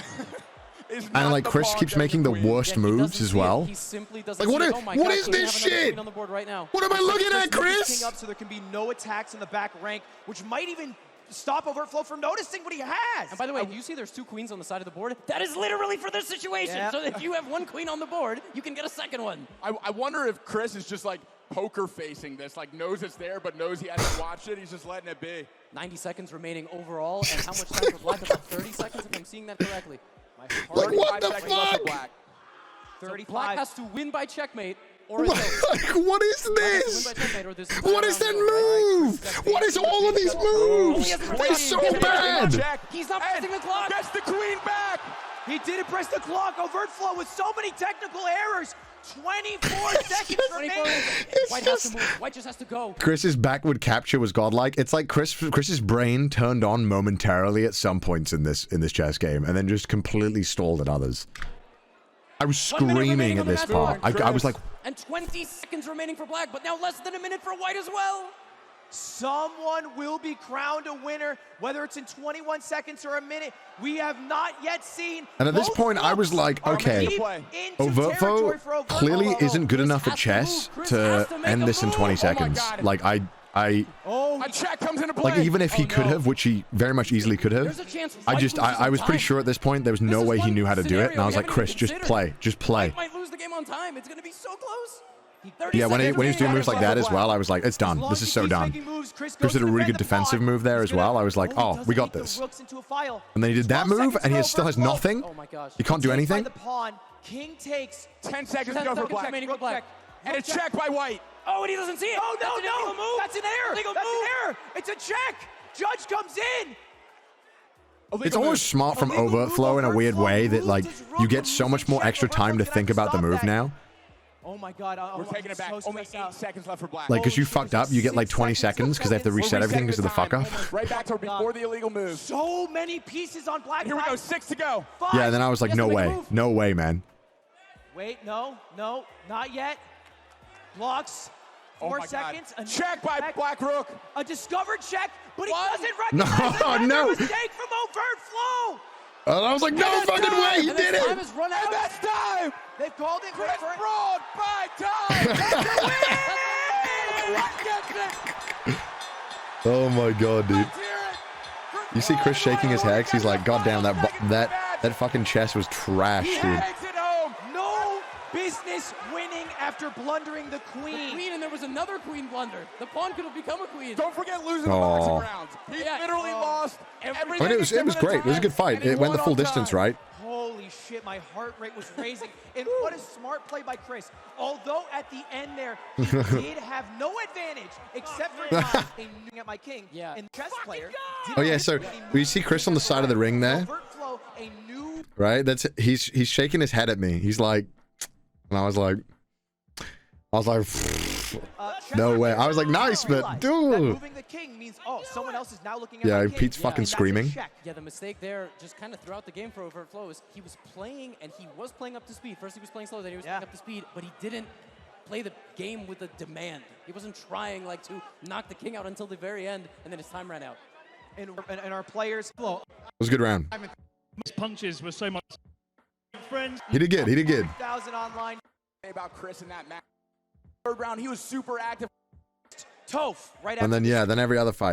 [SPEAKER 1] and like Chris keeps making the worst moves as well. Like what is this shit?
[SPEAKER 7] Right now.
[SPEAKER 1] What am I looking at, Chris?
[SPEAKER 2] Up so there can be no attacks in the back rank, which might even stop Overtflow from noticing what he has.
[SPEAKER 7] And by the way, you see there's 2 queens on the side of the board? That is literally for this situation. Yeah. So if you have 1 queen on the board, you can get a second one.
[SPEAKER 6] I wonder if Chris is just like poker facing this, like knows it's there, but knows he hasn't watched it. He's just letting it be.
[SPEAKER 7] 90 seconds remaining overall, and how much time for Black? About 30 seconds, if I'm seeing that correctly.
[SPEAKER 1] Like, what the fuck?
[SPEAKER 7] 35. So Black has to win by checkmate, or
[SPEAKER 1] what is this? What is that move? What is all of these moves? They're so bad.
[SPEAKER 7] He's not pressing the clock.
[SPEAKER 6] Gets the queen back.
[SPEAKER 2] He didn't press the clock. Overtflow with so many technical errors. 24 seconds remaining.
[SPEAKER 7] White has to move. White just has to go.
[SPEAKER 1] Chris's backward capture was godlike. It's like Chris's brain turned on momentarily at some points in this chess game, and then just completely stalled at others. I was screaming at this part. I was like,
[SPEAKER 7] and 20 seconds remaining for Black, but now less than a minute for White as well.
[SPEAKER 2] Someone will be crowned a winner, whether it's in 21 seconds or a minute. We have not yet seen.
[SPEAKER 1] And at this point, I was like, okay, Overtflow clearly isn't good enough at chess to end this in 20 seconds. Like,
[SPEAKER 2] Oh,
[SPEAKER 6] A check comes into play.
[SPEAKER 1] Like, even if he could have, which he very much easily could have, I was pretty sure at this point there was no way he knew how to do it, and I was like, Chris, just play.
[SPEAKER 7] Might lose the game on time. It's gonna be so close.
[SPEAKER 1] Yeah, when he was doing moves like that as well, I was like, it's done. This is so done. Chris did a really good defensive move there as well. I was like, oh, we got this. And then he did that move, and he still has nothing.
[SPEAKER 7] Oh my gosh.
[SPEAKER 1] He can't do anything.
[SPEAKER 2] King takes
[SPEAKER 6] 10 seconds to go for black. And a check by white.
[SPEAKER 7] Oh, and he doesn't see it.
[SPEAKER 2] Oh, no. That's an error. That's an error. It's a check. Judge comes in.
[SPEAKER 1] It's almost smart from Overtflow in a weird way that, like, you get so much more extra time to think about the move now.
[SPEAKER 2] Oh my God.
[SPEAKER 6] We're taking it back. Only 8 seconds left for black.
[SPEAKER 1] Like, because you fucked up, you get like 20 seconds because they have to reset everything because of the fuck up.
[SPEAKER 6] Right back to before the illegal move.
[SPEAKER 2] So many pieces on black.
[SPEAKER 6] Here we go. 6 to go.
[SPEAKER 2] 5.
[SPEAKER 1] Yeah, and then I was like, no way. No way, man.
[SPEAKER 2] Wait, no, not yet. Blocks. 4 seconds.
[SPEAKER 6] A check by Black Rook.
[SPEAKER 2] A discovered check, but he
[SPEAKER 6] What?
[SPEAKER 2] doesn't recognize
[SPEAKER 1] No.
[SPEAKER 2] mistake from Overtflow.
[SPEAKER 1] And I was like, no fucking way, he did it.
[SPEAKER 6] And that's time.
[SPEAKER 2] They've called it
[SPEAKER 6] Chris
[SPEAKER 2] for
[SPEAKER 6] Broad by time.
[SPEAKER 1] Oh my God, dude. You see Chris shaking his head 'cause he's like, God damn, that fucking chess was trash, dude.
[SPEAKER 6] Takes it home.
[SPEAKER 2] no business winning after blundering the queen.
[SPEAKER 7] And there was another queen blunder. The pawn could have become a queen.
[SPEAKER 6] Don't forget losing the boxing rounds. He literally lost everything.
[SPEAKER 1] I mean, it was great. It was a good fight. It went the full distance, right?
[SPEAKER 2] Holy shit, my heart rate was raising. And what a smart play by Chris. Although at the end there, he did have no advantage except for time in at my king.
[SPEAKER 7] Yeah.
[SPEAKER 2] And the chess player.
[SPEAKER 1] Oh yeah, so you see Chris on the side of the ring there,
[SPEAKER 2] Overtflow, a new
[SPEAKER 1] right? He's shaking his head at me. He's like, and I was like, no way. I was like, nice, but dude.
[SPEAKER 2] moving the king means, oh, someone else is now looking at
[SPEAKER 1] Yeah,
[SPEAKER 2] my king.
[SPEAKER 1] Pete's fucking
[SPEAKER 2] That's a
[SPEAKER 1] screaming.
[SPEAKER 2] check.
[SPEAKER 7] Yeah, the mistake there, just kind of throughout the game for Overtflow, is he was playing, and he was playing up to speed. First he was playing slow, then he was playing up to speed, but he didn't play the game with a demand. He wasn't trying like to knock the king out until the very end, and then his time ran out.
[SPEAKER 2] And our players.
[SPEAKER 1] It was a good round.
[SPEAKER 8] His punches were so much. Friends.
[SPEAKER 1] He did good.
[SPEAKER 2] 1,000 online.
[SPEAKER 6] About Chris in that match. Third round, he was super active.
[SPEAKER 2] Toph, right after
[SPEAKER 1] And then, yeah, then every other fight.